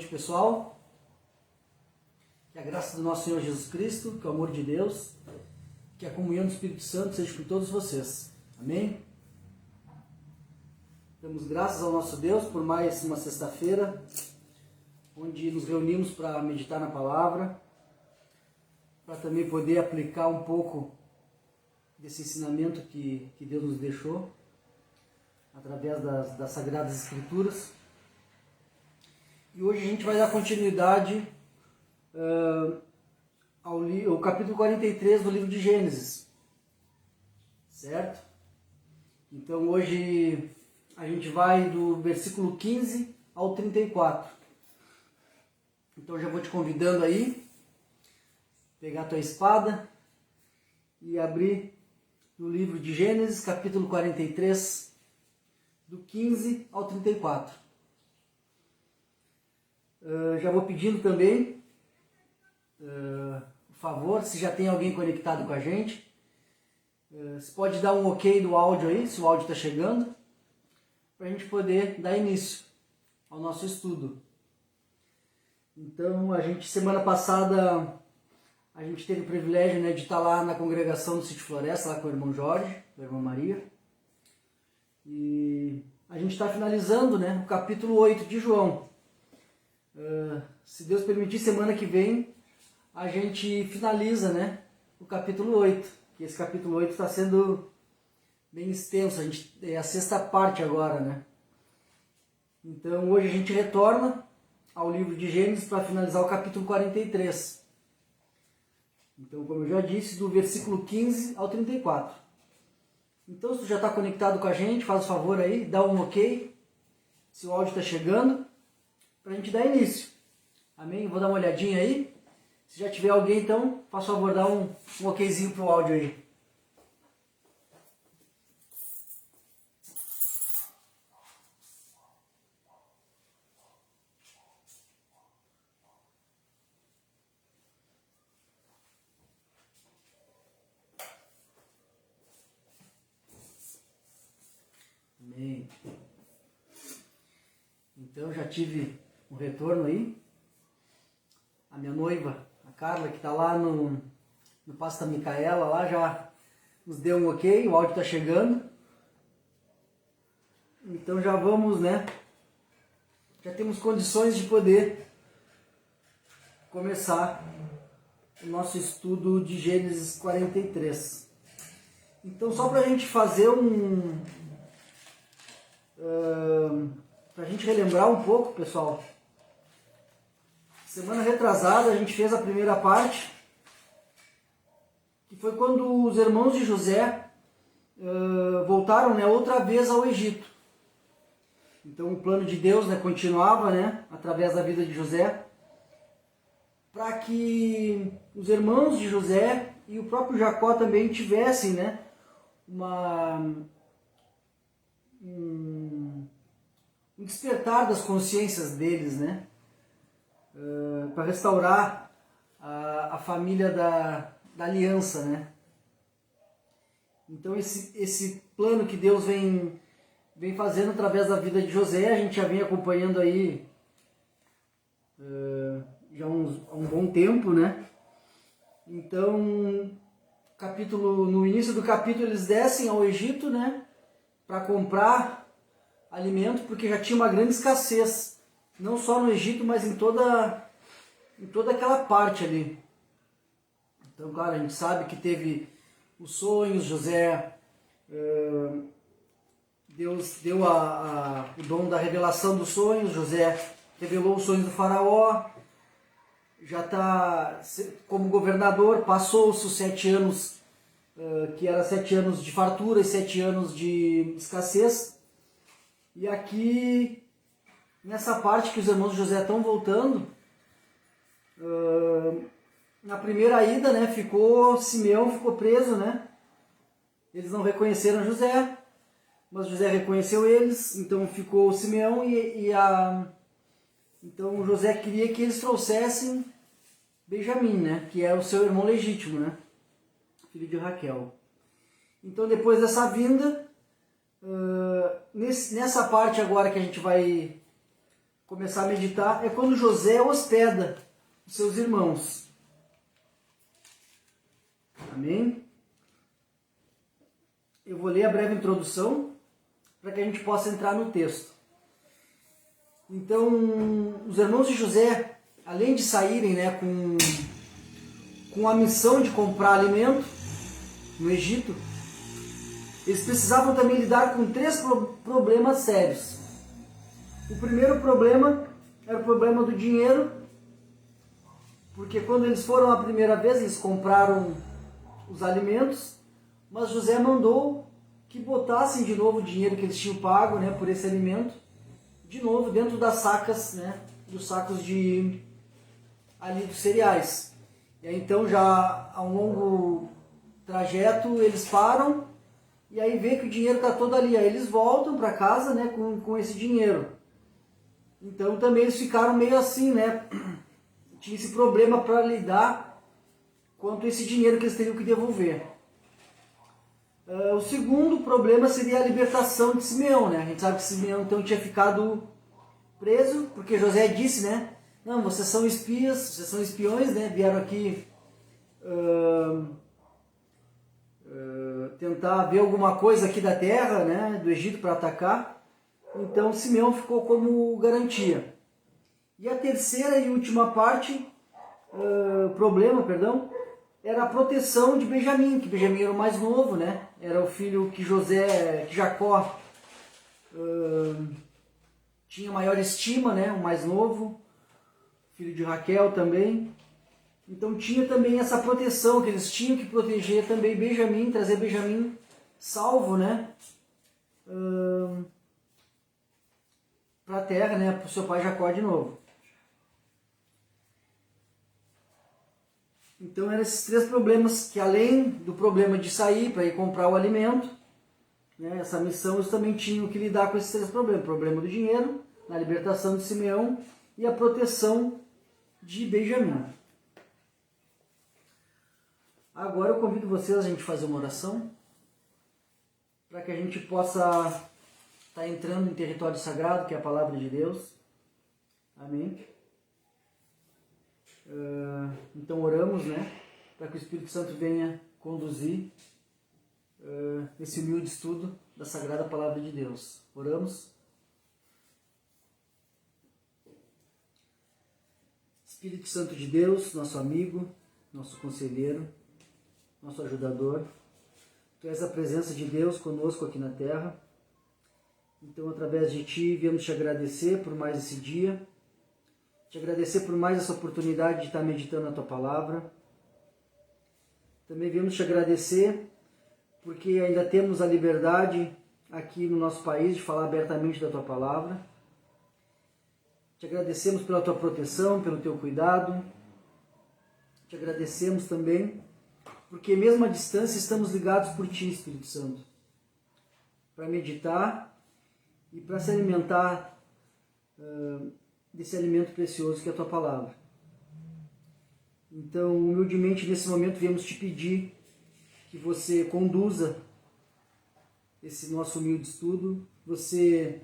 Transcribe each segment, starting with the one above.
noite, pessoal. Que a graça do nosso Senhor Jesus Cristo, que o amor de Deus, que a comunhão do Espírito Santo seja com todos vocês. Amém? Damos graças ao nosso Deus por mais uma sexta-feira, onde nos reunimos para meditar na palavra, para também poder aplicar um pouco desse ensinamento que Deus nos deixou, através das Sagradas Escrituras. E hoje a gente vai dar continuidade ao capítulo 43 do livro de Gênesis, certo? Então hoje a gente vai do versículo 15 ao 34. Então já vou te convidando aí, pegar a tua espada e abrir no livro de Gênesis, capítulo 43, do 15 ao 34. Já vou pedindo também, por favor, se já tem alguém conectado com a gente, você pode dar um ok do áudio aí, se o áudio está chegando, para a gente poder dar início ao nosso estudo. Então, semana passada, a gente teve o privilégio, de estar lá na congregação do Sítio Floresta, lá com o irmão Jorge, com a irmã Maria. E a gente está finalizando, o capítulo 8 de João. Se Deus permitir, semana que vem, a gente finaliza, o capítulo 8. Que esse capítulo 8 está sendo bem extenso, é a sexta parte agora, Então, hoje a gente retorna ao livro de Gênesis para finalizar o capítulo 43. Então, como eu já disse, do versículo 15 ao 34. Então, se tu já está conectado com a gente, faz o favor aí, dá um ok, se o áudio está chegando, para a gente dar início. Amém? Vou dar uma olhadinha aí. Se já tiver alguém, então, faz o favor, dá um okzinho para o áudio aí. Amém. Então já tive um retorno aí. A minha noiva, a Carla, que está lá no Passo da Micaela, lá já nos deu um ok, o áudio está chegando. Então já vamos, já temos condições de poder começar o nosso estudo de Gênesis 43. Então só para a gente fazer para a gente relembrar um pouco, pessoal. Semana retrasada a gente fez a primeira parte, que foi quando os irmãos de José voltaram outra vez ao Egito. Então o plano de Deus continuava através da vida de José, para que os irmãos de José e o próprio Jacó também tivessem um despertar das consciências deles, para restaurar a família da aliança, Então esse plano que Deus vem fazendo através da vida de José, a gente já vem acompanhando aí já há um bom tempo, Então, no início do capítulo eles descem ao Egito, para comprar alimento, porque já tinha uma grande escassez, não só no Egito, mas em toda aquela parte ali. Então, claro, a gente sabe que teve os sonhos, José, Deus deu o dom da revelação dos sonhos, José revelou os sonhos do faraó, já está como governador, passou-se os 7 anos, que era 7 anos de fartura e 7 anos de escassez. E aqui, nessa parte que os irmãos de José estão voltando, na primeira ida, Simeão ficou preso, Eles não reconheceram José, mas José reconheceu eles, então ficou Simeão então José queria que eles trouxessem Benjamim, que é o seu irmão legítimo, filho de Raquel. Então depois dessa vinda, nessa parte agora que a gente vai começar a meditar é quando José hospeda os seus irmãos. Amém? Eu vou ler a breve introdução para que a gente possa entrar no texto. Então, os irmãos de José, além de saírem, né, com a missão de comprar alimento no Egito, eles precisavam também lidar com 3 problemas sérios. O primeiro problema era o problema do dinheiro, porque quando eles foram a primeira vez, eles compraram os alimentos, mas José mandou que botassem de novo o dinheiro que eles tinham pago, né, por esse alimento, de novo dentro das sacas, né, dos sacos ali dos cereais. E aí, então, já a um longo trajeto, eles param e aí vê que o dinheiro está todo ali. Aí eles voltam para casa, né, com esse dinheiro. Então também eles ficaram meio assim, né? Tinha esse problema para lidar quanto a esse dinheiro que eles teriam que devolver. O segundo problema seria a libertação de Simeão, né? A gente sabe que Simeão então tinha ficado preso, porque José disse, né? Não, vocês são espias, vocês são espiões, né? Vieram aqui tentar ver alguma coisa aqui da terra, né? Do Egito para atacar. Então Simeão ficou como garantia. E a terceira e última problema, era a proteção de Benjamim, que Benjamim era o mais novo, né? Era o filho que Jacó tinha maior estima, né? O mais novo, filho de Raquel também. Então tinha também essa proteção, que eles tinham que proteger também Benjamim, trazer Benjamim salvo, né? Para a terra, né? Para o seu pai Jacó de novo. Então eram esses 3 problemas, que além do problema de sair para ir comprar o alimento, né, essa missão, eles também tinham que lidar com esses 3 problemas. O problema do dinheiro, a libertação de Simeão e a proteção de Benjamim. Agora eu convido vocês a gente fazer uma oração para que a gente possa estar entrando em território sagrado, que é a palavra de Deus. Amém? Então oramos, né, para que o Espírito Santo venha conduzir esse humilde estudo da Sagrada Palavra de Deus. Oramos. Espírito Santo de Deus, nosso amigo, nosso conselheiro, nosso ajudador, Tu és a presença de Deus conosco aqui na terra. Então, através de Ti, viemos Te agradecer por mais esse dia, Te agradecer por mais essa oportunidade de estar meditando a Tua Palavra. Também viemos Te agradecer porque ainda temos a liberdade aqui no nosso país de falar abertamente da Tua Palavra. Te agradecemos pela Tua proteção, pelo Teu cuidado. Te agradecemos também porque mesmo à distância estamos ligados por Ti, Espírito Santo, para meditar e para se alimentar desse alimento precioso que é a Tua Palavra. Então, humildemente, nesse momento, viemos Te pedir que Você conduza esse nosso humilde estudo, Você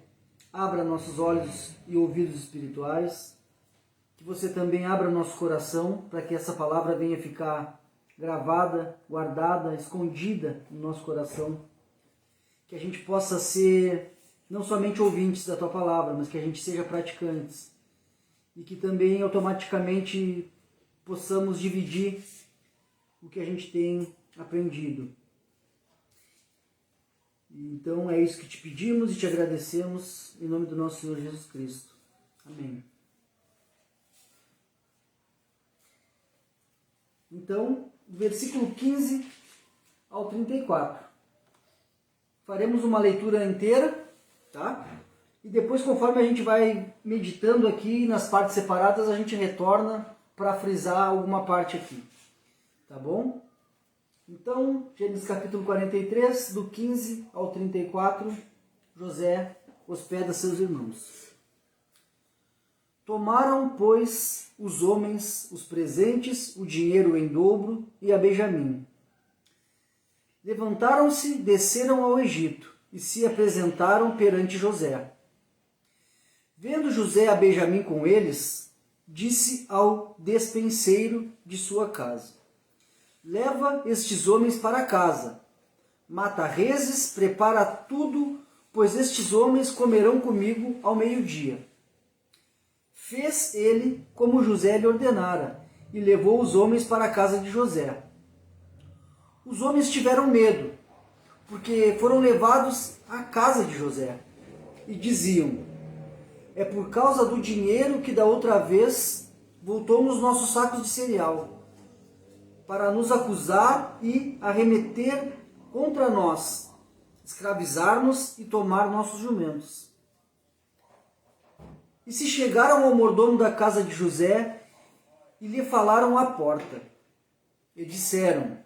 abra nossos olhos e ouvidos espirituais, que Você também abra nosso coração para que essa palavra venha ficar gravada, guardada, escondida no nosso coração, que a gente possa ser não somente ouvintes da Tua Palavra, mas que a gente seja praticantes e que também automaticamente possamos dividir o que a gente tem aprendido. Então é isso que Te pedimos e Te agradecemos em nome do nosso Senhor Jesus Cristo. Amém. Então, do versículo 15 ao 34. Faremos uma leitura inteira, tá? E depois, conforme a gente vai meditando aqui nas partes separadas, a gente retorna para frisar alguma parte aqui. Tá bom? Então, Gênesis capítulo 43, do 15 ao 34, José hospeda seus irmãos. Tomaram, pois, os homens os presentes, o dinheiro em dobro e a Benjamim. Levantaram-se, desceram ao Egito e se apresentaram perante José. Vendo José a Benjamim com eles, disse ao despenseiro de sua casa: leva estes homens para casa, mata reses, prepara tudo, pois estes homens comerão comigo ao meio-dia. Fez ele como José lhe ordenara, e levou os homens para a casa de José. Os homens tiveram medo, porque foram levados à casa de José, e diziam: é por causa do dinheiro que da outra vez voltou nos nossos sacos de cereal, para nos acusar e arremeter contra nós, escravizar-nos e tomar nossos jumentos. E se chegaram ao mordomo da casa de José e lhe falaram à porta, e disseram: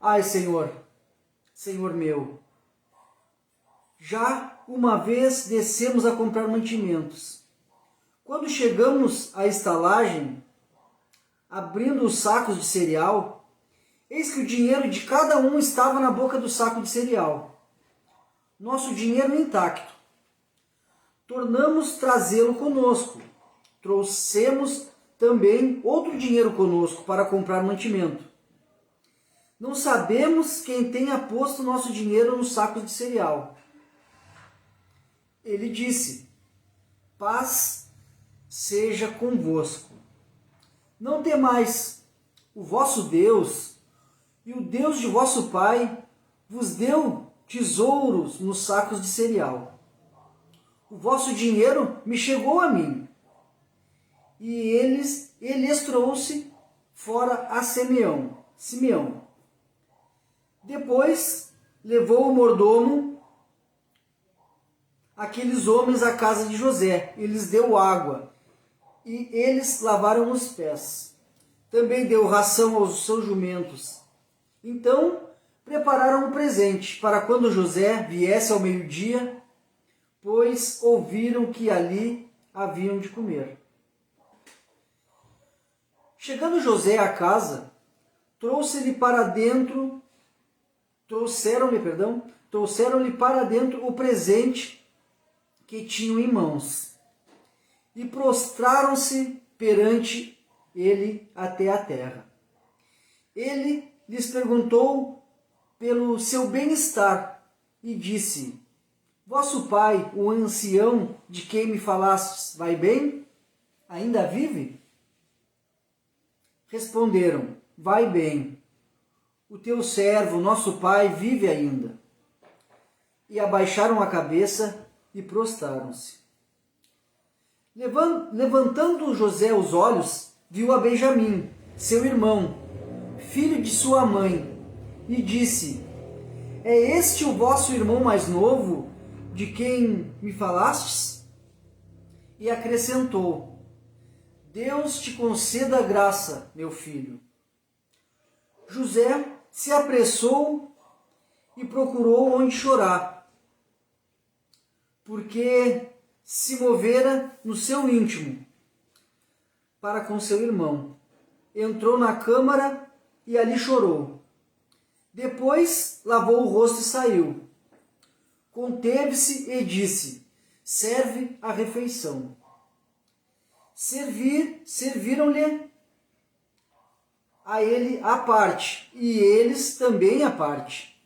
ai, Senhor, Senhor meu, já uma vez descemos a comprar mantimentos. Quando chegamos à estalagem, abrindo os sacos de cereal, eis que o dinheiro de cada um estava na boca do saco de cereal. Nosso dinheiro intacto. Tornamos trazê-lo conosco. Trouxemos também outro dinheiro conosco para comprar mantimento. Não sabemos quem tenha posto nosso dinheiro nos sacos de cereal. Ele disse: paz seja convosco. Não temais, o vosso Deus e o Deus de vosso pai vos deu tesouros nos sacos de cereal. O vosso dinheiro me chegou a mim, e ele lhes trouxe fora a Simeão. Depois levou o mordomo aqueles homens à casa de José, e lhes deu água, e eles lavaram os pés. Também deu ração aos seus jumentos. Então prepararam um presente para quando José viesse ao meio-dia, pois ouviram que ali haviam de comer. Chegando José à casa, trouxeram-lhe para dentro o presente que tinham em mãos, e prostraram-se perante ele até a terra. Ele lhes perguntou pelo seu bem-estar e disse: vosso pai, o ancião de quem me falastes, vai bem? Ainda vive? Responderam: vai bem. O teu servo, nosso pai, vive ainda. E abaixaram a cabeça e prostraram-se. Levantando José os olhos, viu a Benjamim, seu irmão, filho de sua mãe, e disse: é este o vosso irmão mais novo, de quem me falastes? E acrescentou: Deus te conceda graça, meu filho. José se apressou e procurou onde chorar, porque se movera no seu íntimo para com seu irmão. Entrou na câmara e ali chorou. Depois lavou o rosto e saiu. Conteve-se e disse: serve a refeição. Serviram-lhe a ele a parte, e eles também a parte,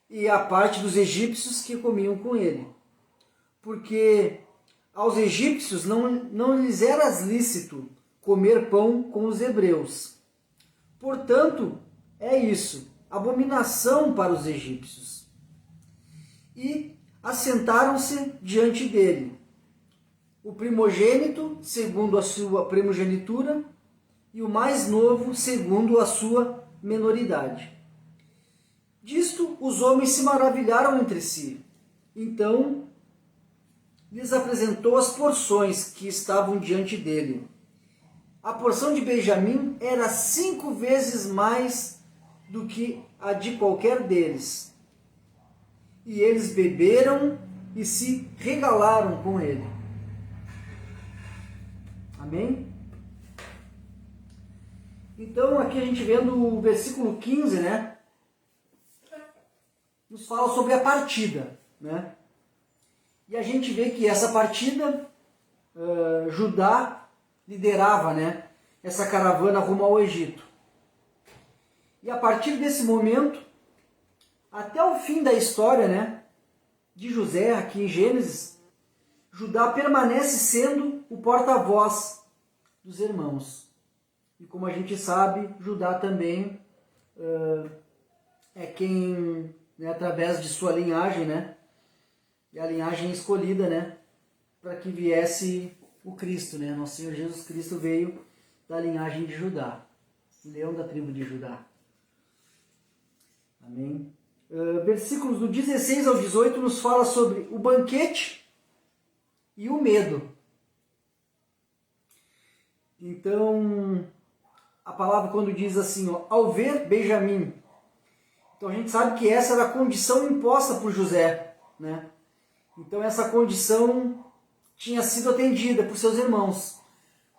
e a parte dos egípcios que comiam com ele. Porque aos egípcios não lhes era lícito comer pão com os hebreus. Portanto, é isso, abominação para os egípcios. E assentaram-se diante dele, o primogênito segundo a sua primogenitura, e o mais novo segundo a sua menoridade. Disto os homens se maravilharam entre si. Então lhes apresentou as porções que estavam diante dele. A porção de Benjamim era 5 vezes mais do que a de qualquer deles. E eles beberam e se regalaram com ele. Amém? Então, aqui a gente vendo o versículo 15, né? Nos fala sobre a partida, né? E a gente vê que essa partida, Judá liderava, né, essa caravana rumo ao Egito. E a partir desse momento, até o fim da história, né, de José, aqui em Gênesis, Judá permanece sendo o porta-voz dos irmãos. E como a gente sabe, Judá também é quem, né, através de sua linhagem, né, é a linhagem escolhida, né, para que viesse o Cristo, né, nosso Senhor Jesus Cristo veio da linhagem de Judá, leão da tribo de Judá. Amém. Versículos do 16 ao 18 nos fala sobre o banquete e o medo. Então, a palavra quando diz assim, ó, ao ver Benjamim. Então a gente sabe que essa era a condição imposta por José, né? Então essa condição tinha sido atendida por seus irmãos.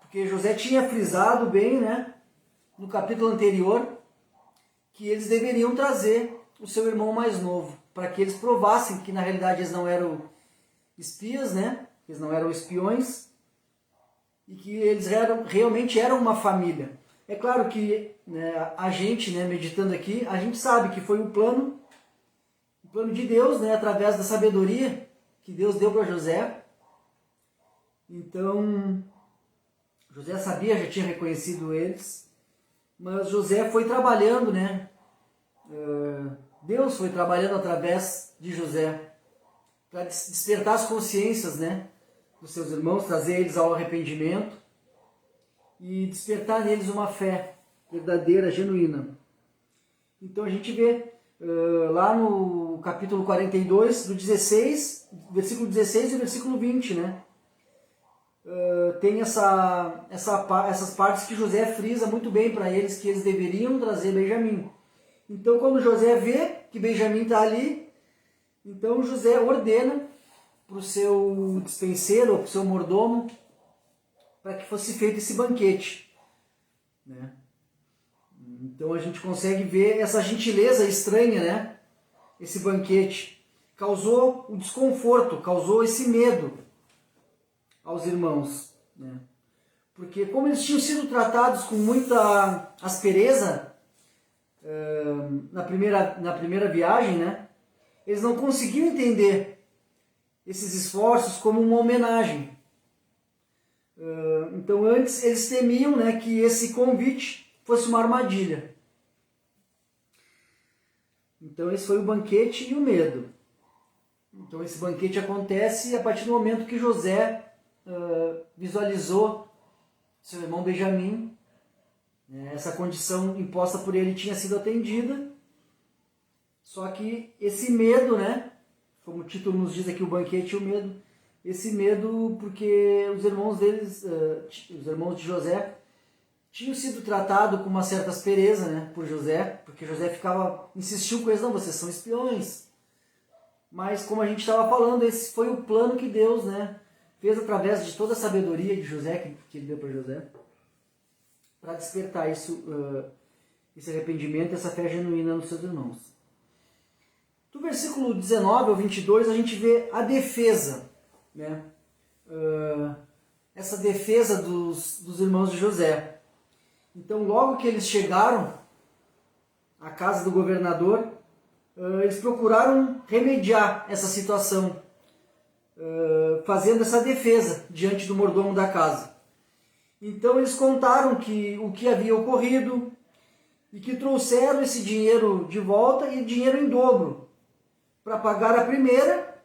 Porque José tinha frisado bem, né, no capítulo anterior, que eles deveriam trazer o seu irmão mais novo, para que eles provassem que na realidade eles não eram espias, né? Eles não eram espiões, e que eles realmente eram uma família. É claro que, né, a gente, né, meditando aqui, a gente sabe que foi o plano de Deus, né, através da sabedoria que Deus deu para José. Então, José sabia, já tinha reconhecido eles, mas José foi trabalhando, né? Deus foi trabalhando através de José para despertar as consciências, né, dos seus irmãos, trazer eles ao arrependimento e despertar neles uma fé verdadeira, genuína. Então a gente vê lá no capítulo 42, do 16, versículo 16 e versículo 20, né? Tem essas partes que José frisa muito bem para eles, que eles deveriam trazer Benjamim. Então quando José vê que Benjamim está ali, então José ordena para o seu dispenseiro, para o seu mordomo, para que fosse feito esse banquete, né? Então a gente consegue ver essa gentileza estranha, né? Esse banquete causou o desconforto, causou esse medo aos irmãos, né? Porque como eles tinham sido tratados com muita aspereza na primeira viagem, né? Eles não conseguiam entender esses esforços como uma homenagem. Então antes eles temiam, né, que esse convite fosse uma armadilha. Então esse foi o banquete e o medo. Então esse banquete acontece a partir do momento que José visualizou seu irmão Benjamim. Essa condição imposta por ele tinha sido atendida. Só que esse medo, né, como o título nos diz aqui, o banquete e o medo, esse medo porque os irmãos deles, os irmãos de José, tinham sido tratados com uma certa aspereza, né, por José, porque José insistiu com eles, não, vocês são espiões. Mas como a gente estava falando, esse foi o plano que Deus, né, fez através de toda a sabedoria de José, que ele deu para José, para despertar esse arrependimento, essa fé genuína nos seus irmãos. Do versículo 19 ao 22, a gente vê a defesa, né? Essa defesa dos irmãos de José. Então, logo que eles chegaram à casa do governador, eles procuraram remediar essa situação, fazendo essa defesa diante do mordomo da casa. Então, eles contaram o que havia ocorrido e que trouxeram esse dinheiro de volta e dinheiro em dobro para pagar a primeira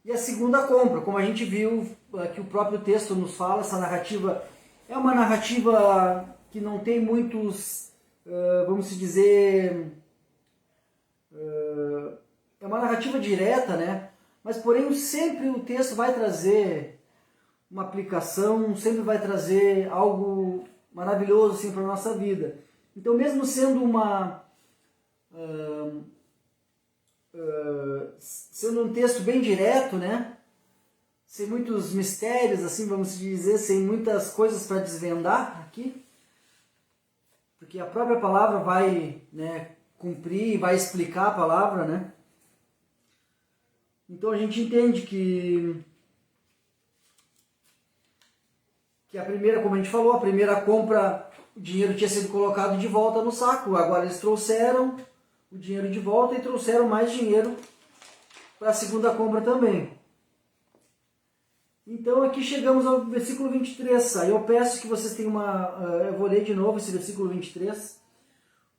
e a segunda compra. Como a gente viu que o próprio texto nos fala, essa narrativa é uma narrativa que não tem muitos, vamos dizer, é uma narrativa direta, né? Mas porém sempre o texto vai trazer uma aplicação, sempre vai trazer algo maravilhoso assim, para a nossa vida. Então mesmo sendo sendo um texto bem direto, né? Sem muitos mistérios, assim, vamos dizer, sem muitas coisas para desvendar aqui, porque a própria palavra vai, né, cumprir, vai explicar a palavra, né? Então a gente entende que a primeira, como a gente falou, a primeira compra, o dinheiro tinha sido colocado de volta no saco. Agora eles trouxeram o dinheiro de volta e trouxeram mais dinheiro para a segunda compra também. Então aqui chegamos ao versículo 23. Aí eu peço que vocês tenham eu vou ler de novo esse versículo 23,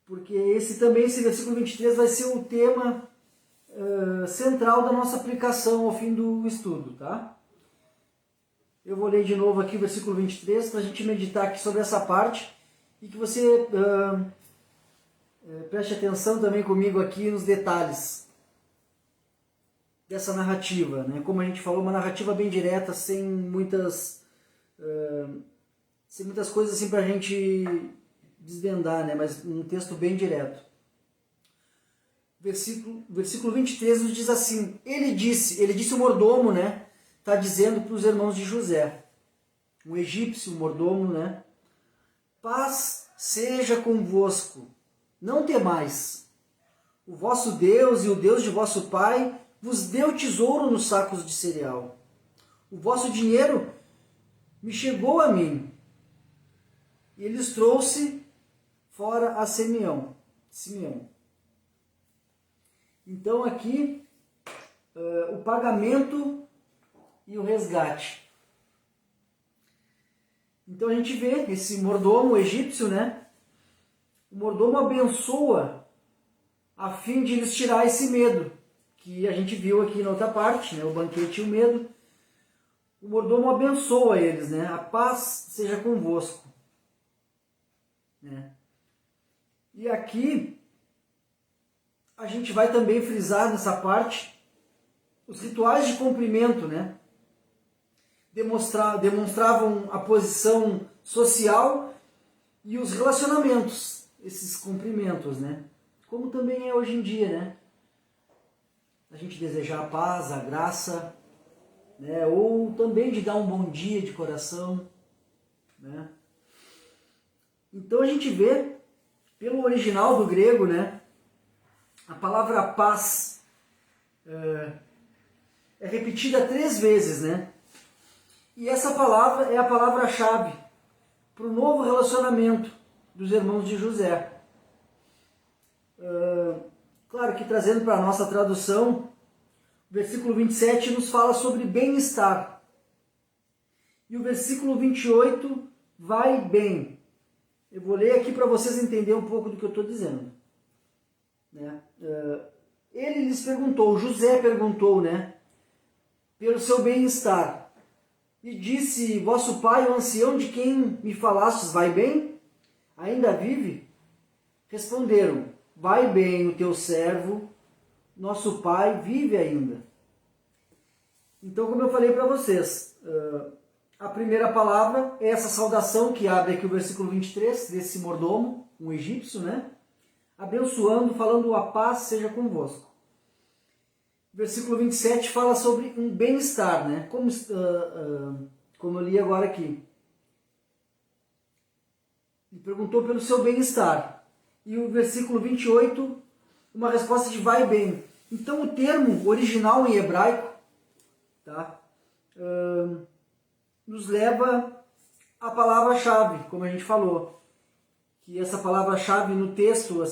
porque esse versículo 23 vai ser o tema central da nossa aplicação ao fim do estudo, tá? Eu vou ler de novo aqui o versículo 23 para a gente meditar aqui sobre essa parte e que você preste atenção também comigo aqui nos detalhes dessa narrativa, né? Como a gente falou, uma narrativa bem direta, sem muitas coisas assim para a gente desvendar, né? Mas um texto bem direto. Versículo 23 nos diz assim: ele disse o mordomo, né? Está dizendo para os irmãos de José, um egípcio, um mordomo, né? Paz seja convosco, não temais. O vosso Deus e o Deus de vosso pai vos deu tesouro nos sacos de cereal. O vosso dinheiro me chegou a mim. E eles trouxe fora a Simeão. Então aqui o pagamento e o resgate. Então a gente vê esse mordomo egípcio, né? O mordomo abençoa a fim de lhes tirar esse medo, que a gente viu aqui na outra parte, né? O banquete e o medo. O mordomo abençoa eles, né? A paz seja convosco. Né? E aqui a gente vai também frisar nessa parte os rituais de cumprimento, né? Demonstravam a posição social e os relacionamentos, esses cumprimentos, né? Como também é hoje em dia, né? A gente desejar a paz, a graça, né? Ou também de dar um bom dia de coração, né? Então a gente vê, pelo original do grego, né? A palavra paz é repetida 3 vezes, né? E essa palavra é a palavra-chave para o novo relacionamento dos irmãos de José. Claro que trazendo para a nossa tradução, o versículo 27 nos fala sobre bem-estar. E o versículo 28, vai bem. Eu vou ler aqui para vocês entenderem um pouco do que eu estou dizendo. Né? Ele lhes perguntou, José perguntou, né? Pelo seu bem-estar. E disse, vosso pai, o ancião de quem me falastes, vai bem? Ainda vive? Responderam, vai bem o teu servo, nosso pai vive ainda. Então, como eu falei para vocês, a primeira palavra é essa saudação que abre aqui o versículo 23, desse mordomo, um egípcio, né? Abençoando, falando a paz seja convosco. Versículo 27 fala sobre um bem-estar, né? Como eu li agora aqui. Ele perguntou pelo seu bem-estar. E o versículo 28, uma resposta de vai bem. Então o termo original em hebraico, tá? Nos leva à palavra-chave, como a gente falou. Que essa palavra-chave no texto, essa